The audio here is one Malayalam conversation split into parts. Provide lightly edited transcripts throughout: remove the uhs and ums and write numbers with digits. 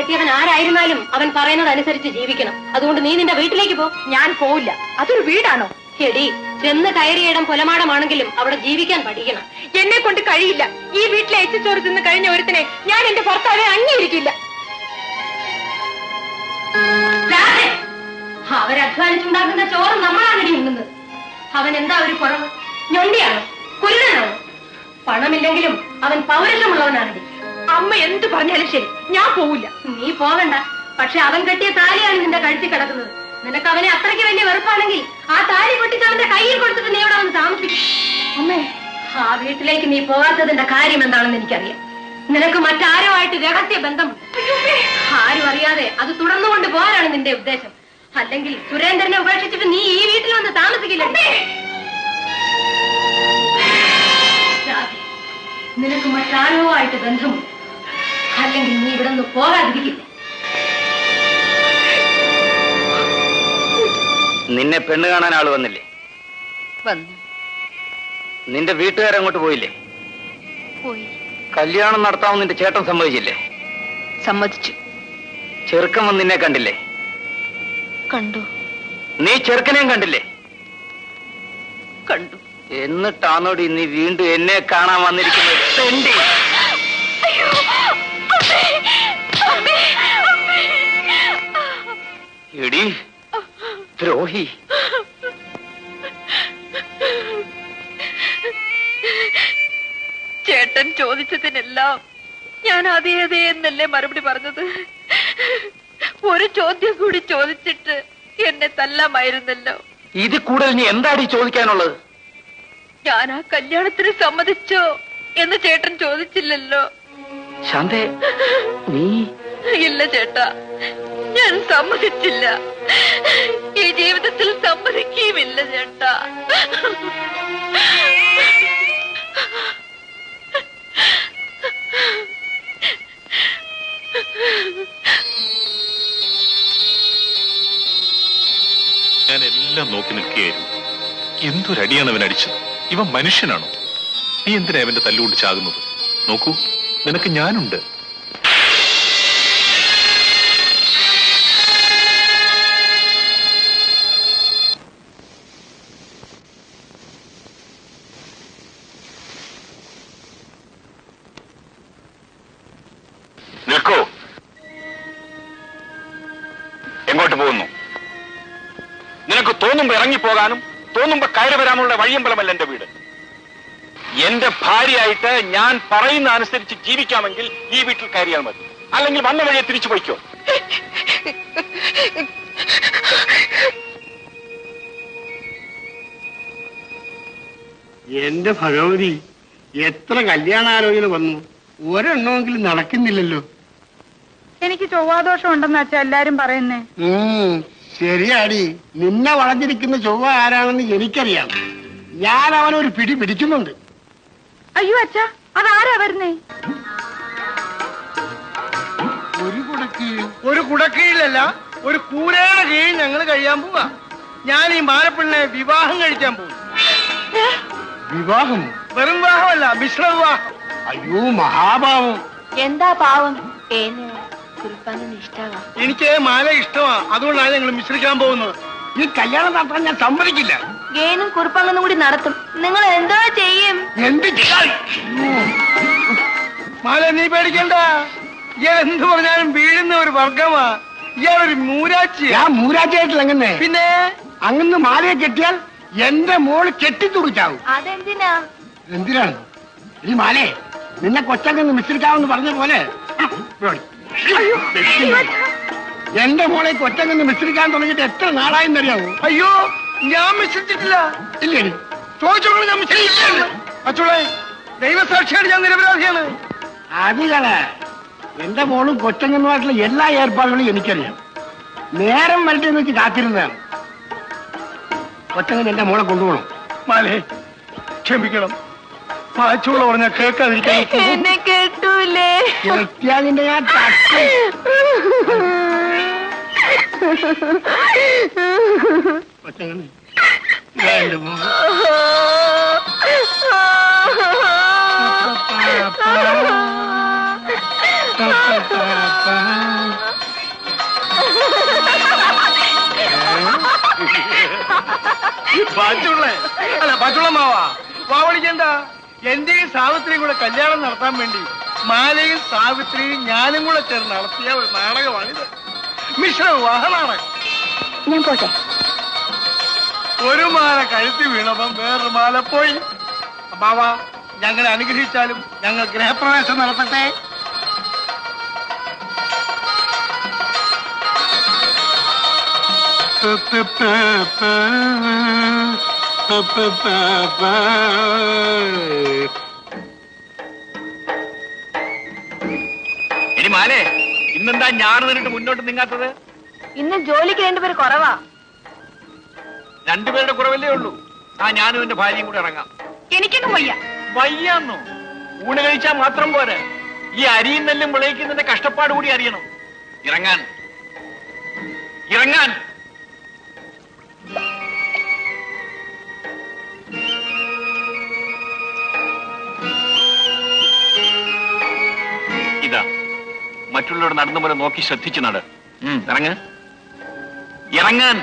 കെട്ടിയവൻ ആരായിരുന്നാലും അവൻ പറയുന്നത് അനുസരിച്ച് ജീവിക്കണം. അതുകൊണ്ട് നീ നിന്റെ വീട്ടിലേക്ക് പോ. ഞാൻ പോവില്ല. അതൊരു വീടാണോ? എടി, ചെന്ന് കയറിയിടം കൊലമാടമാണെങ്കിലും അവിടെ ജീവിക്കാൻ പഠിക്കണം. എന്നെ കൊണ്ട് കഴിയില്ല. ഈ വീട്ടിലെ എച്ചിച്ചോറ് തിന്ന് കഴിഞ്ഞ ഒരുത്തിനെ ഞാൻ എന്റെ ഭർത്താവെ അംഗീകരിക്കില്ല. അവരധ്വാനിച്ചുണ്ടാക്കുന്ന ചോറ് നമ്മളാണടി ഉണ്ണുന്നത്. അവൻ എന്താ ഒരു കുറവ്? ഞൊണ്ടിയാണോ? കുരുടനാണോ? പണമില്ലെങ്കിലും അവൻ പൗരുഷമുള്ളവനാണടി. അമ്മ എന്ത് പറഞ്ഞാലും ശരി, ഞാൻ പോവില്ല. നീ പോകണ്ട. പക്ഷെ അവൻ കെട്ടിയ താലിയാണ് നിന്റെ കഴുത്തി കിടക്കുന്നത്. നിനക്ക് അവനെ അത്രയ്ക്ക് വലിയ വെറുപ്പാണെങ്കിൽ ആ താലി പൊട്ടിച്ച് അവന്റെ കയ്യിൽ കൊടുത്തിട്ട് നീ ഇവിടെ വന്ന് താമസിക്കും. അമ്മേ, ആ വീട്ടിലേക്ക് നീ പോകാത്തതിന്റെ കാര്യം എന്താണെന്ന് എനിക്കറിയാം. നിനക്ക് മറ്റാരുമായിട്ട് രഹസ്യ ബന്ധമുണ്ട്. ആരും അറിയാതെ അത് തുടർന്നുകൊണ്ട് പോകാനാണ് നിന്റെ ഉദ്ദേശം. അല്ലെങ്കിൽ സുരേന്ദ്രനെ ഉപേക്ഷിച്ചിട്ട് നീ ഈ വീട്ടിൽ വന്ന് താമസിക്കില്ല. നിനക്ക് മറ്റാരുമായിട്ട് ബന്ധമുണ്ട്. അല്ലെങ്കിൽ നീ ഇവിടെ നിന്ന് പോകാതിരിക്കില്ല. നിന്നെ പെണ്ണ് കാണാൻ ആള് വന്നില്ലേ? വന്നു. നിന്റെ വീട്ടുകാരങ്ങോട്ട് പോയില്ലേ? പോയി. കല്യാണം നടത്താമെന്ന് നിന്റെ ചേട്ടൻ സമ്മതിച്ചില്ലേ? സമ്മതിച്ചു. ചെറുക്കൻ വന്ന് നിന്നെ കണ്ടില്ലേ? കണ്ടു. നീ ചെറുക്കനെയും കണ്ടില്ലേ? കണ്ടു. എന്നിട്ടാണോടി നീ വീണ്ടും എന്നെ കാണാൻ വന്നിരിക്കുന്നത്? എടി ദ്രോഹി! ചേട്ടൻ ചോദിച്ചതിനെല്ലാം ഞാൻ അതേ അതേ എന്നല്ലേ മറുപടി പറഞ്ഞത്. ഒരു ചോദ്യം കൂടി ചോദിച്ചിട്ട് എന്നെ തല്ലാമായിരുന്നല്ലോ. ഇത് കൂടുതൽ നീ എന്താടി ചോദിക്കാനുള്ളത്? ഞാൻ ആ കല്യാണത്തിന് സമ്മതിച്ചോ എന്ന് ചേട്ടൻ ചോദിച്ചില്ലല്ലോ. ശാന്തേ, നീ? ഇല്ല ചേട്ടാ, ഞാൻ സമ്മതിച്ചില്ല. ഈ ജീവിതത്തിൽ സമ്മതിക്കുകയുമില്ല ചേട്ടാ. ഞാൻ എല്ലാം നോക്കി നിൽക്കുകയായിരുന്നു. എന്തൊരടിയാണ് അവൻ അടിച്ചത്. ഇവൻ മനുഷ്യനാണോ? നീ എന്തിനാ അവന്റെ തല്ലുകൊണ്ട് ചാകുന്നത്? നോക്കൂ, നിനക്ക് ഞാനുണ്ട്. നിൽക്കൂ. എങ്ങോട്ട് പോകുന്നു? നിനക്ക് തോന്നുമ്പോ ഇറങ്ങിപ്പോകാനും തോന്നുമ്പോ കയറി വരാനുള്ള വഴിയമ്പലമല്ല എന്റെ വീട്. എന്റെ ഭാര്യയായിട്ട് ഞാൻ പറയുന്ന അനുസരിച്ച് ജീവിക്കാമെങ്കിൽ ഈ വീട്ടിൽ കയറിയാൽ മതി. അല്ലെങ്കിൽ വന്ന വഴിയെ തിരിച്ചു പോയിക്കോ. എന്റെ ഭഗവതി, എത്ര കല്യാണാലോചന വന്നു, ഒരെണ്ണമെങ്കിലും നടക്കുന്നില്ലല്ലോ. എനിക്ക് ചൊവ്വാദോഷം ഉണ്ടെന്ന് വെച്ചാ എല്ലാരും പറയുന്നേ. ശരിയാടി, നിന്നെ വളഞ്ഞിരിക്കുന്ന ചൊവ്വ ആരാണെന്ന് എനിക്കറിയാം. ഞാൻ അവനൊരു പിടി പിടിക്കുന്നുണ്ട്. അയ്യോ അച്ഛാ, അതാരാ വരുന്നേ? ഒരു കുടക്കീഴിലല്ല, ഒരു കൂരയുടെ കീഴിൽ ഞങ്ങൾ കഴിയാൻ പോവാ. ഞാൻ ഈ മാലപ്പിള്ളിനെ വിവാഹം കഴിക്കാൻ പോകും. വിവാഹം? വെറും വിവാഹമല്ല, മിശ്ര വിവാഹം. അയ്യോ മഹാഭാവം. എന്താ പാവം? എനിക്ക് മാല ഇഷ്ടമാ, അതുകൊണ്ടാണ് ഞങ്ങൾ മിശ്രിക്കാൻ പോകുന്നത്. ഈ കല്യാണം നടത്താൻ ഞാൻ സമ്മതിക്കില്ല. ഗേനും കുറുപ്പങ്ങനും കൂടി നടത്തും. നിങ്ങൾ എന്തോ ചെയ്യും? എന്ത് ചെയ്യാൻ? മാല നീ പേടിക്കണ്ട. ഇയാൾ എന്ത് പറഞ്ഞാലും വീഴുന്ന ഒരു വർഗമാ. ഇയാളൊരു മൂരാച്ചി. ഞാൻ മൂരാച്ചിയായിട്ടില്ല. അങ്ങനെ പിന്നെ അങ്ങനെ മാലയെ കെട്ടിയാൽ എന്റെ മോള് കെട്ടിത്തുറിച്ചാവും. അതെന്തിനാ? എന്തിനാണ് ഈ മാലയെ? നിന്നെ കൊച്ചങ്ങന്ന് മിശ്രിക്കാവെന്ന് പറഞ്ഞ പോലെ എന്റെ മോളെ കൊച്ചങ്ങന്ന് മിശ്രിക്കാൻ തുടങ്ങിയിട്ട് എത്ര നാളായെന്നറിയാവോ? അയ്യോ, ഞാൻ മിശ്രിച്ചിട്ടില്ല. ഇല്ലേ? ചോദിച്ചോളൂ, ഞാൻ മിശ്രിച്ചിട്ടില്ല. അച്ചോളെ, ദൈവസാക്ഷിയാണ്, ഞാൻ നിരപരാധിയാണ്. അതികളെ, എന്റെ മോളും കൊച്ചങ്ങനുമായിട്ടുള്ള എല്ലാ ഏർപ്പാടുകളും എനിക്കറിയാം. നേരം വരട്ടെ എന്ന് വെച്ച് കാത്തിരുന്നതാണ്. കൊച്ചങ്ങൻ എന്റെ മോളെ കൊണ്ടുപോകണം. മാലേ, ക്ഷമിക്കണം. പാച്ചോള പറഞ്ഞാൽ കേൾക്കാതിരിക്കാൻ. എന്നെ കേട്ടൂലേ? കേട്ടിയാതിന്റെ ഞാൻ കൊച്ചങ്ങനെ എന്റെ മോൾ പാച്ചുള്ളേ അല്ല പാച്ചുള്ള മാവാ വാവളിക്കണ്ട. എന്റെയും സാവിത്രിയും കൂടെ കല്യാണം നടത്താൻ വേണ്ടി മാലയും സാവിത്രിയും ഞാനും കൂടെ ചേർന്ന് നടത്തിയ ഒരു നാടകമാണിത്. മിശ്ര വിവാഹ നാടകം. ഞാൻ പോട്ടെ. ഒരു മാല കഴുത്തി വീണപ്പം വേറൊരു മാല പോയി. അമ്മാവാ ഞങ്ങളെ അനുഗ്രഹിച്ചാലും ഞങ്ങൾ ഗൃഹപ്രവേശം നടത്തട്ടെ. ഇനി മാലേ, ഇന്നെന്താ ഞാൻ നിന്നിട്ട് മുന്നോട്ട് നീങ്ങാത്തത്? ഇന്ന് ജോലിക്ക് രണ്ടുപേര് കുറവാ. രണ്ടുപേരുടെ കുറവല്ലേ ഉള്ളൂ. ഞാനും എന്റെ ഭാര്യയും കൂടെ ഇറങ്ങാം. എനിക്കൊന്നും വയ്യ. വയ്യാന്നോ? ഊണ് കഴിച്ചാൽ മാത്രം പോരെ, ഈ അരിയും നെല്ലും വിളയിക്കുന്നതിന്റെ കഷ്ടപ്പാട് കൂടി അറിയണം. ഇറങ്ങാൻ ഇറങ്ങാൻ. ഇതാ മറ്റുള്ളവർ നടന്ന പോലെ നോക്കി ശ്രദ്ധിച്ചു നട. ഇറങ്ങ ഇറങ്ങാൻ.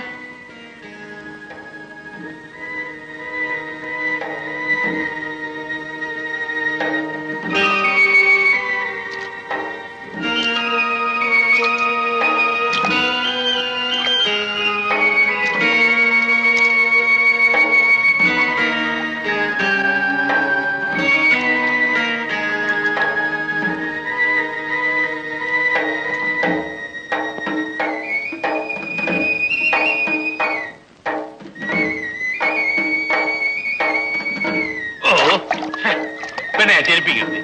ചെരുപ്പിക്കരുത്.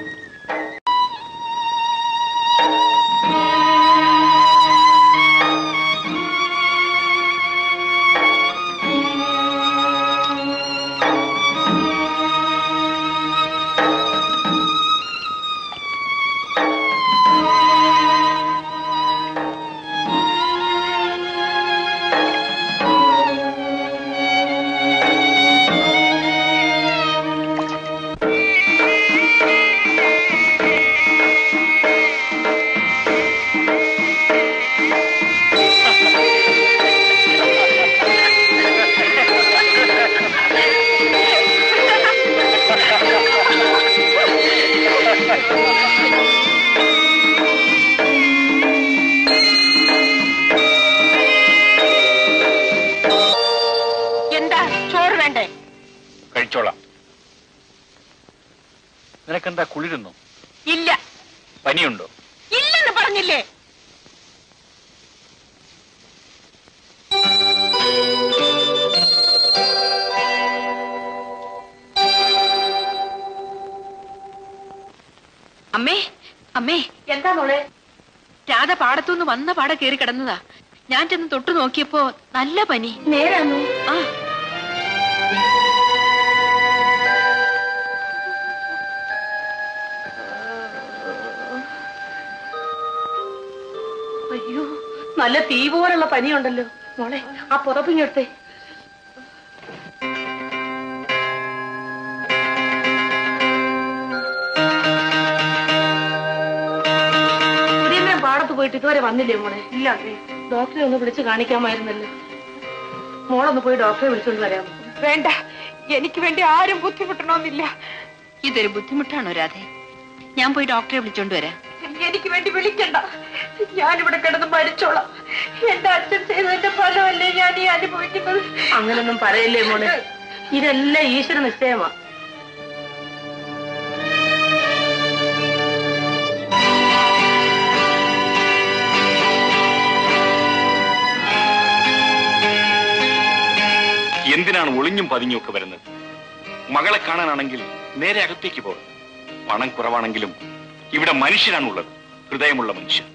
കഴിച്ചോളാം. നിനക്കെന്താ കുളിരുന്നോ? ഇല്ല. പനിയുണ്ടോ? ഇല്ലെന്ന് പറഞ്ഞില്ലേ? അമ്മേ അമ്മേ, എന്താ മോളെ? രാധ പാടത്തുനിന്ന് വന്ന പാടെ കയറി കിടന്നതാ. ഞാൻ ചെന്ന് തൊട്ടു നോക്കിയപ്പോ നല്ല പനി. നേരാണോ? ആ. അയ്യോ, നല്ല തീ പോലുള്ള പനിയുണ്ടല്ലോ മോളെ. ആ പുതപ്പിങ്ങെടുത്തേ. പാടത്ത് പോയിട്ട് ഇതുവരെ വന്നില്ലേ മോളെ? ഇല്ല. ഡോക്ടറെ ഒന്ന് വിളിച്ച് കാണിക്കാമായിരുന്നല്ലോ. മോളൊന്ന് പോയി ഡോക്ടറെ വിളിച്ചോണ്ട് വരാമോ? വേണ്ട, എനിക്ക് വേണ്ടി ആരും ബുദ്ധിമുട്ടണമെന്നില്ല. ഇതൊരു ബുദ്ധിമുട്ടാണോ രാധേ? ഞാൻ പോയി ഡോക്ടറെ വിളിച്ചോണ്ട് വരാം. എനിക്ക് വേണ്ടി വിളിക്കണ്ട. ഞാനിവിടെ കിടന്ന് മരിച്ചോളാം. എന്റെ അച്ഛൻ ചെയ്തതിന്റെ ഫലമല്ലേ ഞാൻ ഈ അനുഭവിക്കുന്നത്. അങ്ങനൊന്നും പറയല്ലേ മോളെ. ഇതെല്ലാം ഈശ്വര നിശ്ചയമാ. എന്തിനാണ് ഒളിഞ്ഞും പതിഞ്ഞും ഒക്കെ വരുന്നത്? മകളെ കാണാനാണെങ്കിൽ നേരെ അകത്തേക്ക് പോകും. പണം കുറവാണെങ്കിലും ഇവിടെ മനുഷ്യനാണുള്ളത്, ഹൃദയമുള്ള മനുഷ്യൻ.